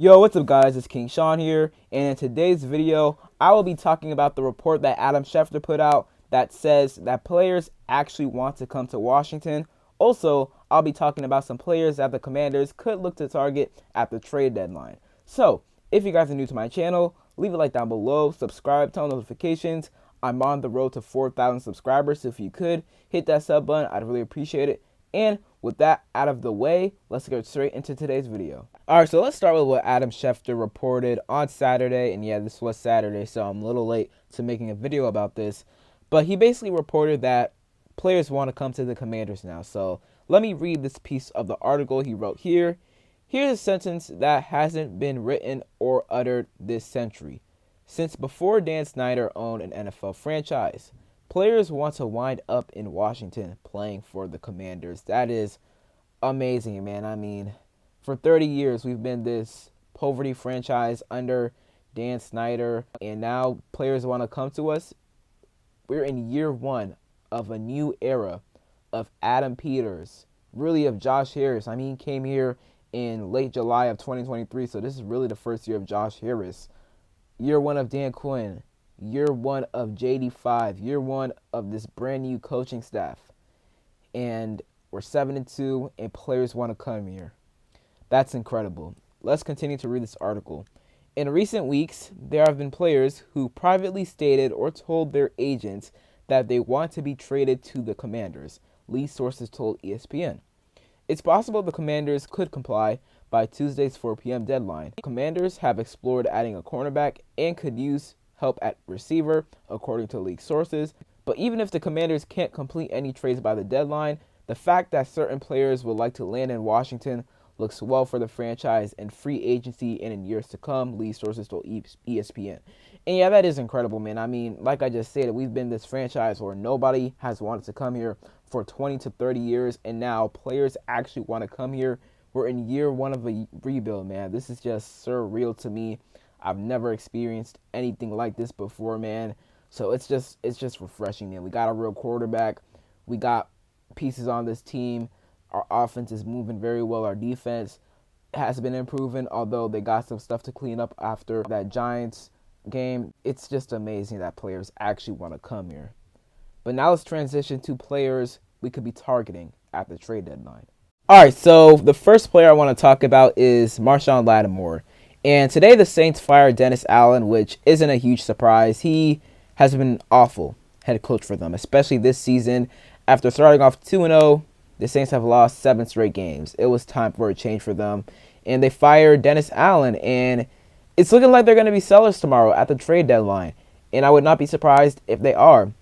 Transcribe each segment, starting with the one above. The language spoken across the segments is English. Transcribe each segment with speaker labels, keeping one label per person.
Speaker 1: Yo, what's up guys, it's King Sean here, and in today's video, I will be talking about the report that Adam Schefter put out that says that players actually want to come to Washington. Also, I'll be talking about some players that the Commanders could look to target at the trade deadline. So, if you guys are new to my channel, leave a like down below, subscribe, turn on notifications. I'm on the road to 4,000 subscribers, so if you could, hit that sub button, I'd really appreciate it. And with that out of the way, let's get straight into today's video. Alright, so let's start with what Adam Schefter reported on Saturday. And yeah, this was Saturday, so I'm a little late to making a video about this. But he basically reported that players want to come to the Commanders now. So let me read this piece of the article he wrote here. Here's a sentence that hasn't been written or uttered this century. Since before Dan Snyder owned an NFL franchise, players want to wind up in Washington playing for the Commanders. That is amazing, man. I mean, for 30 years, we've been this poverty franchise under Dan Snyder, and now players want to come to us. We're in year one of a new era of Adam Peters, really of Josh Harris. I mean, he came here in late July of 2023, so this is really the first year of Josh Harris. Year one of Dan Quinn. Year one of JD5, year one of this brand new coaching staff, and we're 7-2, and players want to come here. That's incredible. Let's continue to read this article. In recent weeks, there have been players who privately stated or told their agents that they want to be traded to the Commanders, lead sources told ESPN. It's possible the Commanders could comply by Tuesday's 4 p.m. deadline. Commanders have explored adding a cornerback and could use help at receiver, according to league sources. But even if the Commanders can't complete any trades by the deadline, the fact that certain players would like to land in Washington looks well for the franchise and free agency and in years to come, league sources told ESPN. And yeah, that is incredible, man. I mean, like I just said, we've been this franchise where nobody has wanted to come here for 20 to 30 years, and now players actually want to come here. We're in year one of a rebuild, man. This is just surreal to me. I've never experienced anything like this before, man. So it's just refreshing, man. We got a real quarterback. We got pieces on this team. Our offense is moving very well. Our defense has been improving, although they got some stuff to clean up after that Giants game. It's just amazing that players actually want to come here. But now let's transition to players we could be targeting at the trade deadline. All right, so the first player I want to talk about is Marshon Lattimore. And today the Saints fired Dennis Allen, which isn't a huge surprise. He has been awful head coach for them, especially this season. After starting off 2-0, the Saints have lost 7 straight games. It was time for a change for them. And they fired Dennis Allen, and it's looking like they're going to be sellers tomorrow at the trade deadline. And I would not be surprised if they are.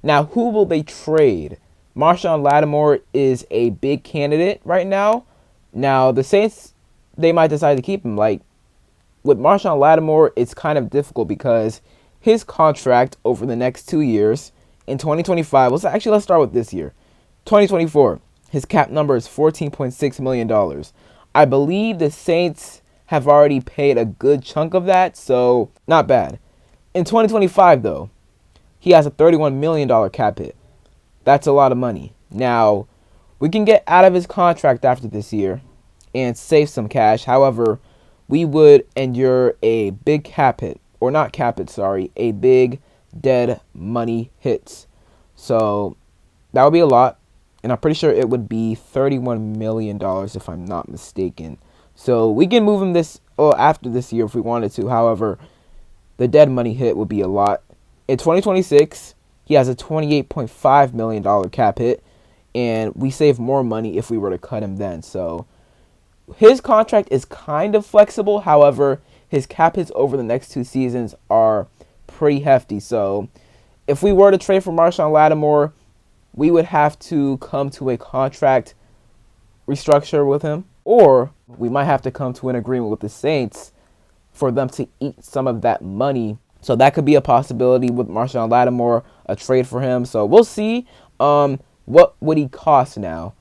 Speaker 1: Now, who will they trade? Marshon Lattimore is a big candidate right now. Now, the Saints, they might decide to keep him. Like, with Marshon Lattimore, it's kind of difficult because his contract over the next 2 years in 2025, let's start with this year. 2024, his cap number is $14.6 million. I believe the Saints have already paid a good chunk of that, so not bad. In 2025, though, he has a $31 million cap hit. That's a lot of money. Now, we can get out of his contract after this year and save some cash. However, we would endure a big cap hit, or not cap hit, sorry, a big dead money hits. So that would be a lot, and I'm pretty sure it would be $31 million if I'm not mistaken. So we can move him after this year if we wanted to. However, the dead money hit would be a lot. In 2026, he has a $28.5 million cap hit, and we save more money if we were to cut him then. So his contract is kind of flexible. However, his cap hits over the next 2 seasons are pretty hefty. So if we were to trade for Marshon Lattimore, we would have to come to a contract restructure with him, or we might have to come to an agreement with the Saints for them to eat some of that money. So that could be a possibility with Marshon Lattimore, a trade for him. So we'll see. What would he cost now?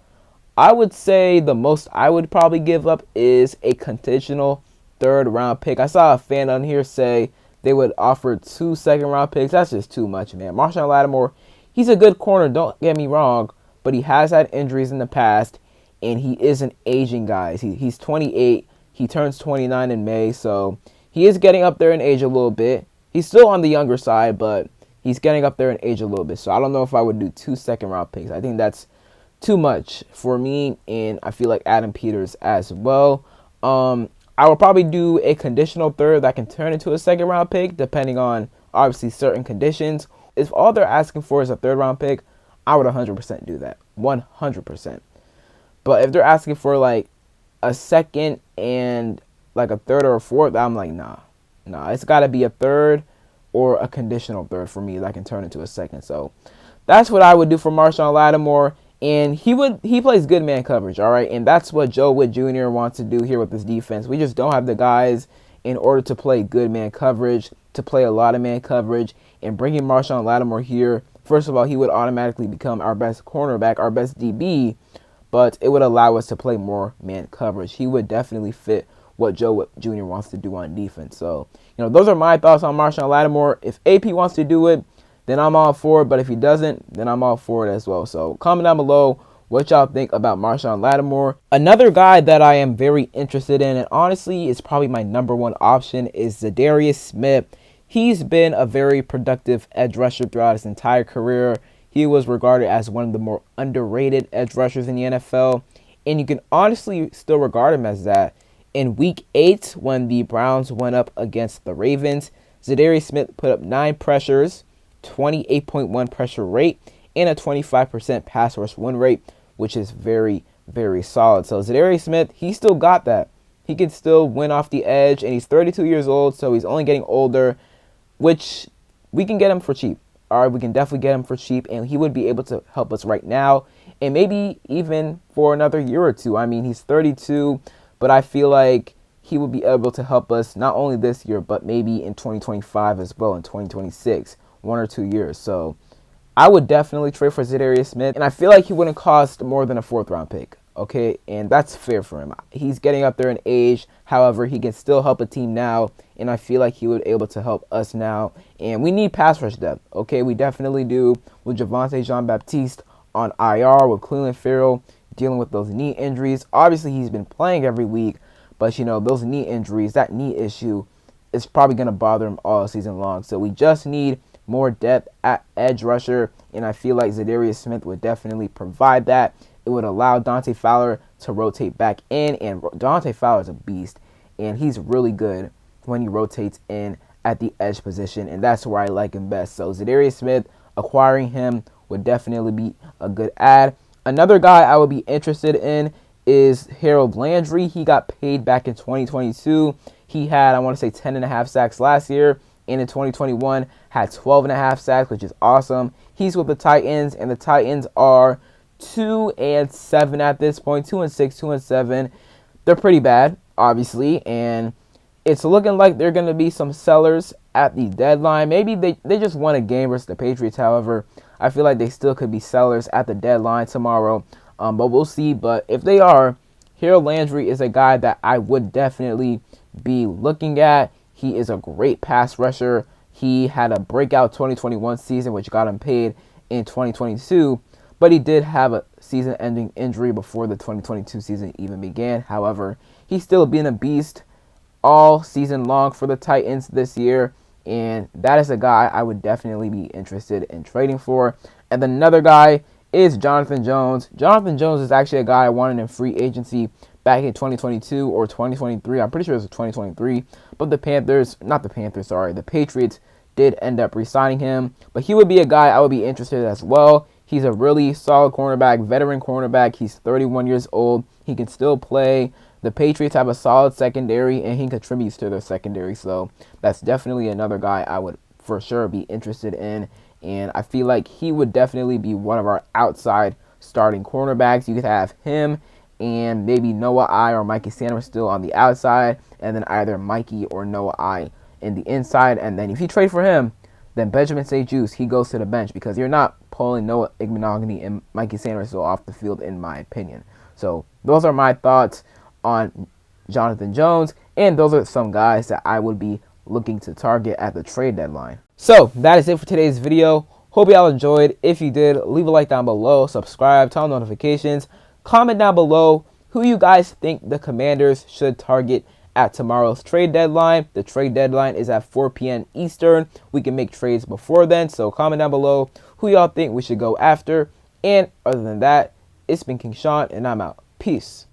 Speaker 1: I would say the most I would probably give up is a conditional 3rd round pick. I saw a fan on here say they would offer 2 second-round picks. That's just too much, man. Marshon Lattimore, he's a good corner, don't get me wrong, but he has had injuries in the past, and he is an aging guy. He's 28. He turns 29 in May, so he is getting up there in age a little bit. He's still on the younger side, but he's getting up there in age a little bit. So I don't know if I would do 2 second-round picks. I think that's too much for me, and I feel like Adam Peters as well. I will probably do a conditional third that can turn into a second-round pick, depending on, obviously, certain conditions. If all they're asking for is a third-round pick, I would 100% do that. 100%. But if they're asking for, like, a second and, like, a third or a fourth, I'm like, nah. It's got to be a third or a conditional third for me that can turn into a second. So that's what I would do for Marshon Lattimore. And he plays good man coverage, all right? And that's what Joe Witt Jr. wants to do here with this defense. We just don't have the guys in order to play good man coverage, to play a lot of man coverage. And bringing Marshon Lattimore here, first of all, he would automatically become our best cornerback, our best DB, but it would allow us to play more man coverage. He would definitely fit what Joe Witt Jr. wants to do on defense. So, those are my thoughts on Marshon Lattimore. If AP wants to do it, then I'm all for it. But if he doesn't, then I'm all for it as well. So comment down below what y'all think about Marshon Lattimore. Another guy that I am very interested in, and honestly is probably my #1 option, is Za'Darius Smith. He's been a very productive edge rusher throughout his entire career. He was regarded as one of the more underrated edge rushers in the NFL. And you can honestly still regard him as that. In Week 8, when the Browns went up against the Ravens, Za'Darius Smith put up 9 pressures, 28.1 pressure rate, and a 25% pass rush win rate, which is very, very solid. So Za'Darius Smith, he still got that. He can still win off the edge, and he's 32 years old, so he's only getting older, which we can get him for cheap. All right, we can definitely get him for cheap, and he would be able to help us right now, and maybe even for another year or two. I mean, he's 32, but I feel like he would be able to help us not only this year, but maybe in 2025 as well, in 2026. 1 or 2 years. So I would definitely trade for Za'Darius Smith, and I feel like he wouldn't cost more than a 4th-round pick. Okay, and that's fair for him. He's getting up there in age. However, he can still help a team now, and I feel like he would be able to help us now. And we need pass rush depth. Okay, we definitely do. With Javonte Jean-Baptiste on IR, with Clelin Ferrell dealing with those knee injuries. Obviously, he's been playing every week, but those knee injuries, that knee issue, is probably going to bother him all season long. So we just need more depth at edge rusher, and I feel like Za'Darius Smith would definitely provide that. It would allow Dante Fowler to rotate back in, and Dante Fowler is a beast, and he's really good when he rotates in at the edge position, and that's where I like him best. So Za'Darius Smith, acquiring him would definitely be a good add. Another guy I would be interested in is Harold Landry. He got paid back in 2022. He had, I want to say, 10.5 sacks last year, and in 2021 had 12.5 sacks, which is awesome. He's with the Titans, and the Titans are 2-7 at this point, 2-6, 2-7. They're pretty bad, obviously, and it's looking like they're going to be some sellers at the deadline. Maybe they just won a game versus the Patriots. However, I feel like they still could be sellers at the deadline tomorrow, but we'll see. But if they are, Harold Landry is a guy that I would definitely be looking at. He is a great pass rusher. He had a breakout 2021 season, which got him paid in 2022, but he did have a season-ending injury before the 2022 season even began. However, he's still been a beast all season long for the Titans this year, and that is a guy I would definitely be interested in trading for. And then another guy is Jonathan Jones. Jonathan Jones is actually a guy I wanted in free agency back in 2022 or 2023. I'm pretty sure it was 2023. But the Patriots did end up re-signing him. But he would be a guy I would be interested in as well. He's a really solid cornerback, veteran cornerback. He's 31 years old. He can still play. The Patriots have a solid secondary, and he contributes to their secondary. So that's definitely another guy I would for sure be interested in. And I feel like he would definitely be one of our outside starting cornerbacks. You could have him and maybe Noah I or Mikey Sanders still on the outside, and then either Mikey or Noah I in the inside. And then if you trade for him, then Benjamin St-Juste, he goes to the bench, because you're not pulling Noah Igbenogany and Mikey Sanders off the field, in my opinion. So those are my thoughts on Jonathan Jones, and those are some guys that I would be looking to target at the trade deadline. So that is it for today's video. Hope y'all enjoyed. If you did, leave a like down below, subscribe, turn on notifications, comment down below who you guys think the Commanders should target at tomorrow's trade deadline. The trade deadline is at 4 p.m. Eastern. We can make trades before then, so comment down below who y'all think we should go after. And other than that, it's been King Sean, and I'm out. Peace.